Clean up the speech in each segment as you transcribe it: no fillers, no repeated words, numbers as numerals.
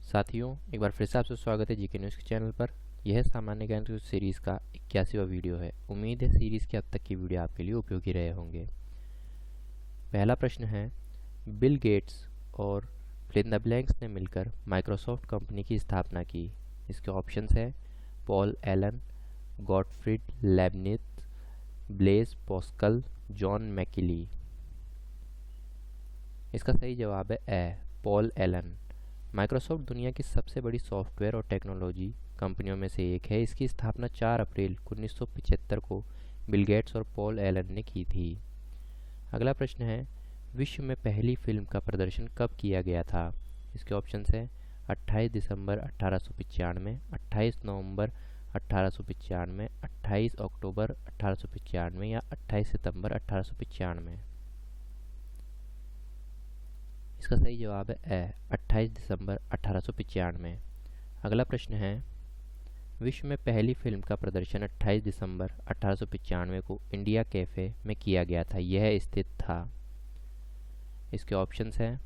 साथियों, एक बार फिर से आपसे स्वागत है जीके न्यूज़ के चैनल पर। यह सामान्य ज्ञान की सीरीज़ का 81वां वीडियो है। उम्मीद है सीरीज़ के अब तक की वीडियो आपके लिए उपयोगी रहे होंगे। पहला प्रश्न है, बिल गेट्स और फिलिप द ब्लैंक्स ने मिलकर माइक्रोसॉफ्ट कंपनी की स्थापना की। इसके ऑप्शंस है Paul Allen, Gottfried Leibniz, Blaise Pascal, John Mauchly. इसका सही जवाब है ए, पॉल एलन। माइक्रोसॉफ्ट दुनिया की सबसे बड़ी सॉफ्टवेयर और टेक्नोलॉजी कंपनियों में से एक है। इसकी स्थापना 4 अप्रैल 1975 को बिल गेट्स और पॉल एलन ने की थी। अगला प्रश्न है, विश्व में पहली फिल्म का प्रदर्शन कब किया गया था? इसके ऑप्शंस है 28 दिसंबर 1895, 28 नवंबर 1895, 28 अक्टूबर 1895 या 28 सितंबर 1895। इसका सही जवाब है ए, 28 दिसंबर 1895। अगला प्रश्न है, विश्व में पहली फिल्म का प्रदर्शन 28 दिसंबर 1895 को इंडिया कैफे में किया गया था। यह स्थित था। इसके ऑप्शंस हैं,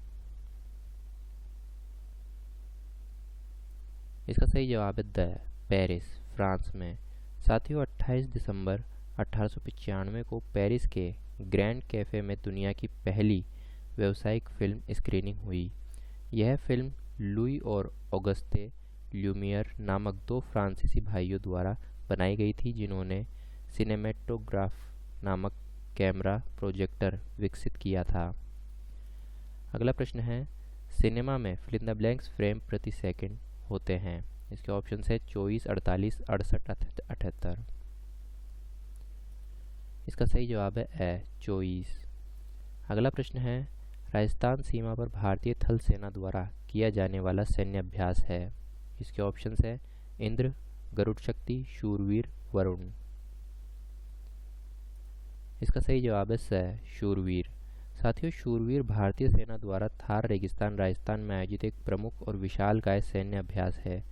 इसका सही जवाब है द, पेरिस, फ्रांस में। साथियों, 28 दिसंबर 1895 को पेरिस के ग्रैंड कैफे में दुनिया की पहली व्यावसायिक फिल्म स्क्रीनिंग हुई। यह फिल्म लुई और ऑगस्ते ल्यूमियर नामक दो फ्रांसीसी भाइयों द्वारा बनाई गई थी, जिन्होंने सिनेमेटोग्राफ नामक कैमरा प्रोजेक्टर विकसित किया था। अगला प्रश्न है, सिनेमा में fill in the blanks frame प्रति सेकंड होते हैं। इसके ऑप्शन है 24, 48, 68, 78। इसका सही जवाब है ए, 24। अगला प्रश्न है, राजस्थान सीमा पर भारतीय थल सेना द्वारा किया जाने वाला सैन्य अभ्यास है। इसके ऑप्शंस है इंद्र, गरुड़ शक्ति, शूरवीर, वरुण। इसका सही जवाब है स, शूरवीर। साथियों, शूरवीर भारतीय सेना द्वारा थार रेगिस्तान राजस्थान में आयोजित एक प्रमुख और विशालकाय सैन्य अभ्यास है।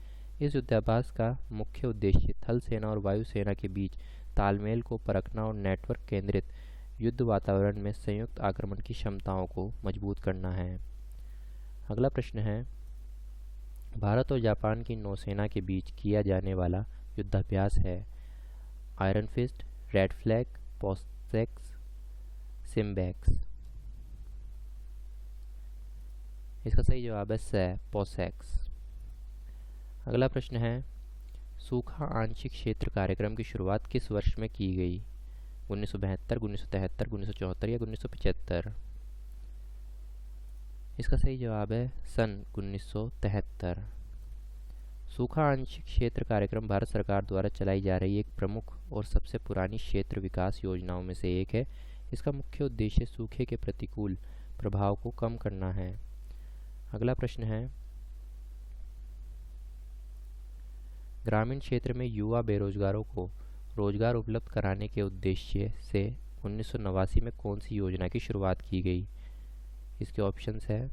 इस युद्धाभ्यास का मुख्य उद्देश्य थल सेना और वायु सेना के बीच तालमेल को परखना और नेटवर्क केंद्रित युद्ध वातावरण में संयुक्त आक्रमण की क्षमताओं को मजबूत करना है। अगला प्रश्न है, भारत और जापान की नौसेना के बीच किया जाने वाला युद्धाभ्यास है Iron Fist, Red Flag, PASSEX, SIMBEX. इसका सही जवाब है स, पोसेक्स। अगला प्रश्न है, सूखा आंशिक क्षेत्र कार्यक्रम की शुरुआत किस वर्ष में की गई? 1972, 1973, 1974 या 1975। इसका सही जवाब है सन 1973। सूखा आंशिक क्षेत्र कार्यक्रम भारत सरकार द्वारा चलाई जा रही एक प्रमुख और सबसे पुरानी क्षेत्र विकास योजनाओं में से एक है। इसका मुख्य उद्देश्य सूखे के प्रतिकूल प्रभाव को कम करना है। अगला प्रश्न है, ग्रामीण क्षेत्र में युवा बेरोजगारों को रोजगार उपलब्ध कराने के उद्देश्य से 1989 में कौन सी योजना की शुरुआत की गई? इसके ऑप्शंस है,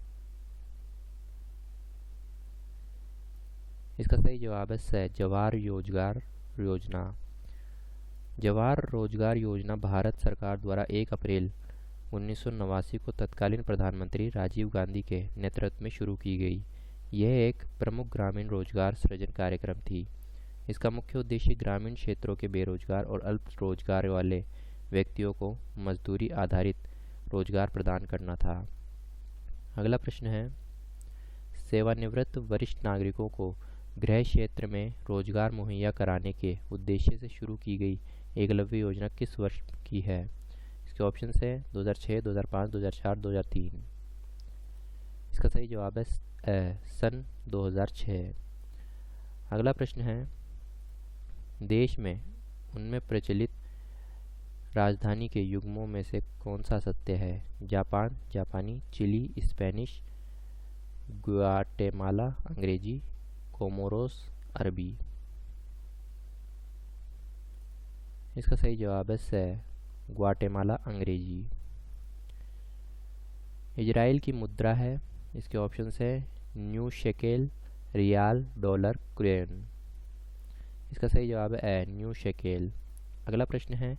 इसका सही जवाब है स, जवाहर रोजगार योजना। जवाहर रोजगार योजना भारत सरकार द्वारा 1 अप्रैल 1989 को तत्कालीन प्रधानमंत्री राजीव गांधी के नेतृत्व में शुरू की गई। यह एक प्रमुख ग्रामीण रोजगार सृजन कार्यक्रम थी। इसका मुख्य उद्देश्य ग्रामीण क्षेत्रों के बेरोजगार और अल्प रोजगार वाले व्यक्तियों को मजदूरी आधारित रोजगार प्रदान करना था। अगला प्रश्न है, सेवानिवृत्त वरिष्ठ नागरिकों को गृह क्षेत्र में रोजगार मुहैया कराने के उद्देश्य से शुरू की गई एकलव्य योजना किस वर्ष की है? इसके ऑप्शन है 2006, 2005, 2004, 2003। इसका सही जवाब है सन 2006। अगला प्रश्न है, देश में उनमें प्रचलित राजधानी के युग्मों में से कौन सा सत्य है? जापान, जापानी, चिली, स्पेनिश, ग्वाटेमाला, अंग्रेजी, कोमोरोस, अरबी। इसका सही जवाब है स, ग्वाटेमाला, अंग्रेजी। इजराइल की मुद्रा है। इसके ऑप्शंस है new shekel, riyal, dollar, krone. इसका सही जवाब है ए, न्यू शेकेल। अगला प्रश्न है,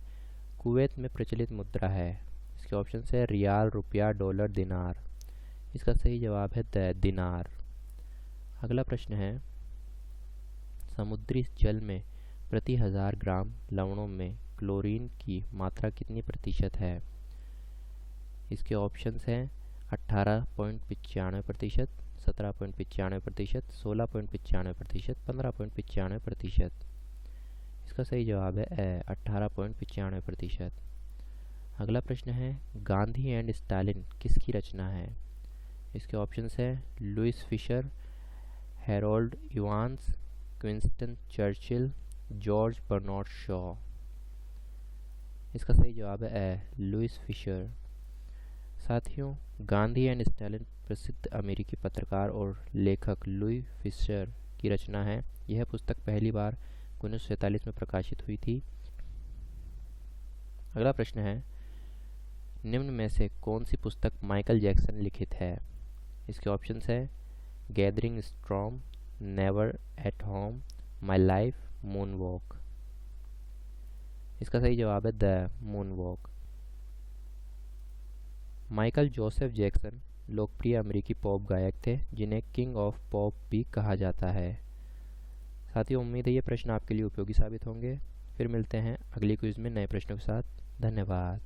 कुवैत में प्रचलित मुद्रा है। इसके ऑप्शन है रियाल, रुपया, डॉलर, दिनार। इसका सही जवाब है द, दिनार। अगला प्रश्न है, समुद्री जल में प्रति 1000 ग्राम लवणों में क्लोरीन की मात्रा कितनी प्रतिशत है? इसके ऑप्शंस हैं 18.95%, 17.95%, 16.95%, 15.95%। इसका सही जवाब है ए, 18.95%। अगला प्रश्न है, गांधी एंड स्टालिन किसकी रचना है? इसके ऑप्शंस हैं Louis Fischer, Harold Evans, Winston Churchill, George Bernard Shaw. इसका सही जवाब है ए, लुईस फिशर। साथियों, गांधी एंड स्टालिन प्रसिद्ध अमेरिकी पत्रकार और लेखक लुई फिशर की रचना है। यह पुस्तक पहली बार 1947 में प्रकाशित हुई थी। अगला प्रश्न है, निम्न में से कौन सी पुस्तक माइकल जैक्सन लिखित है? इसके ऑप्शंस है gathering storm, never at home, my life, moon walk. इसका सही जवाब है the moon walk. Michael Joseph Jackson लोकप्रिय अमेरिकी पॉप गायक थे जिन्हें किंग ऑफ पॉप भी कहा जाता है। साथियों, उम्मीद है ये प्रश्न आपके लिए उपयोगी साबित होंगे। फिर मिलते हैं अगली क्विज में नए प्रश्नों के साथ। धन्यवाद।